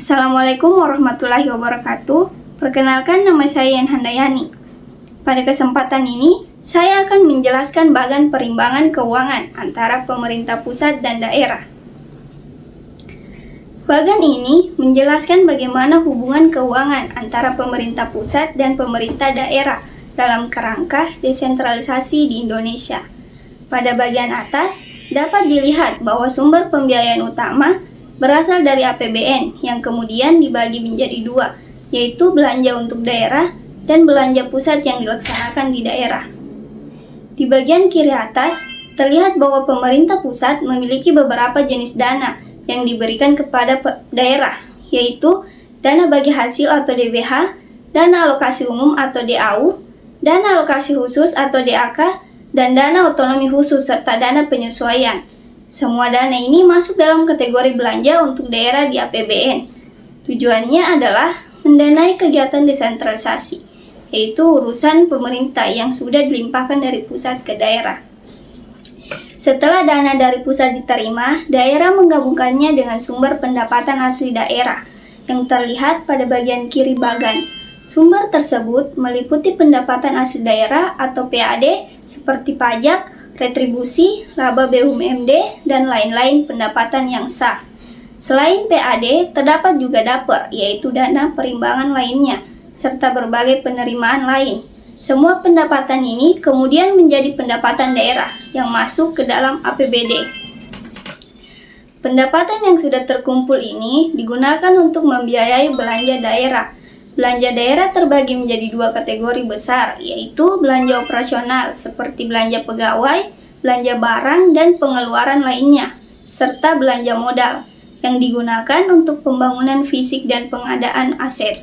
Assalamualaikum warahmatullahi wabarakatuh. Perkenalkan, nama saya Yan Handayani. Pada kesempatan ini, saya akan menjelaskan bagan perimbangan keuangan antara pemerintah pusat dan daerah. Bagan ini menjelaskan bagaimana hubungan keuangan antara pemerintah pusat dan pemerintah daerah dalam kerangka desentralisasi di Indonesia. Pada bagian atas, dapat dilihat bahwa sumber pembiayaan utama berasal dari APBN yang kemudian dibagi menjadi dua, yaitu belanja untuk daerah dan belanja pusat yang dilaksanakan di daerah. Di bagian kiri atas, terlihat bahwa pemerintah pusat memiliki beberapa jenis dana yang diberikan kepada daerah, yaitu dana bagi hasil atau DBH, dana alokasi umum atau DAU, dana alokasi khusus atau DAK, dan dana otonomi khusus serta dana penyesuaian. Semua dana ini masuk dalam kategori belanja untuk daerah di APBN. Tujuannya adalah mendanai kegiatan desentralisasi, yaitu urusan pemerintah yang sudah dilimpahkan dari pusat ke daerah. Setelah dana dari pusat diterima, daerah menggabungkannya dengan sumber pendapatan asli daerah yang terlihat pada bagian kiri bagan. Sumber tersebut meliputi pendapatan asli daerah atau PAD seperti pajak, retribusi, laba BUMD, dan lain-lain pendapatan yang sah. Selain PAD, terdapat juga DAPER, yaitu dana perimbangan lainnya, serta berbagai penerimaan lain. Semua pendapatan ini kemudian menjadi pendapatan daerah yang masuk ke dalam APBD. Pendapatan yang sudah terkumpul ini digunakan untuk membiayai belanja daerah. Belanja daerah terbagi menjadi dua kategori besar, yaitu belanja operasional seperti belanja pegawai, belanja barang, dan pengeluaran lainnya, serta belanja modal yang digunakan untuk pembangunan fisik dan pengadaan aset.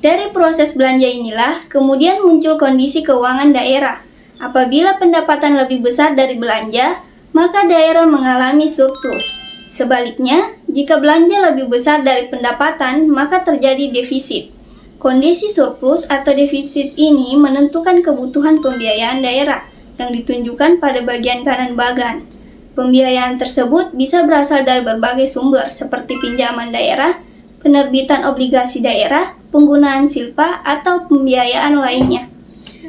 Dari proses belanja inilah kemudian muncul kondisi keuangan daerah. Apabila pendapatan lebih besar dari belanja, maka daerah mengalami surplus. Sebaliknya, jika belanja lebih besar dari pendapatan, maka terjadi defisit. Kondisi surplus atau defisit ini menentukan kebutuhan pembiayaan daerah yang ditunjukkan pada bagian kanan bagan. Pembiayaan tersebut bisa berasal dari berbagai sumber seperti pinjaman daerah, penerbitan obligasi daerah, penggunaan silpa, atau pembiayaan lainnya.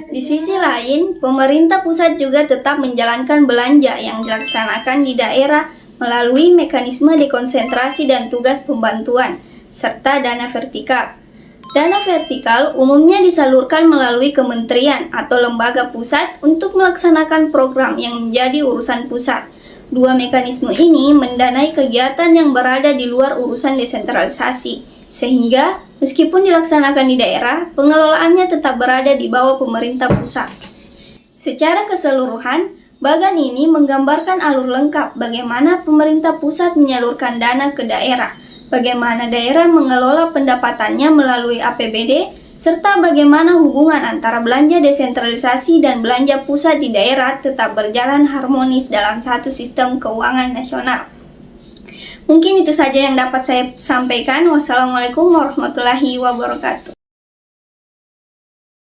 Di sisi lain, pemerintah pusat juga tetap menjalankan belanja yang dilaksanakan di daerah melalui mekanisme dekonsentrasi dan tugas pembantuan, serta dana vertikal. Dana vertikal umumnya disalurkan melalui kementerian atau lembaga pusat untuk melaksanakan program yang menjadi urusan pusat. Dua mekanisme ini mendanai kegiatan yang berada di luar urusan desentralisasi, sehingga meskipun dilaksanakan di daerah, pengelolaannya tetap berada di bawah pemerintah pusat. Secara keseluruhan, bagan ini menggambarkan alur lengkap bagaimana pemerintah pusat menyalurkan dana ke daerah, bagaimana daerah mengelola pendapatannya melalui APBD, serta bagaimana hubungan antara belanja desentralisasi dan belanja pusat di daerah tetap berjalan harmonis dalam satu sistem keuangan nasional. Mungkin itu saja yang dapat saya sampaikan. Wassalamualaikum warahmatullahi wabarakatuh.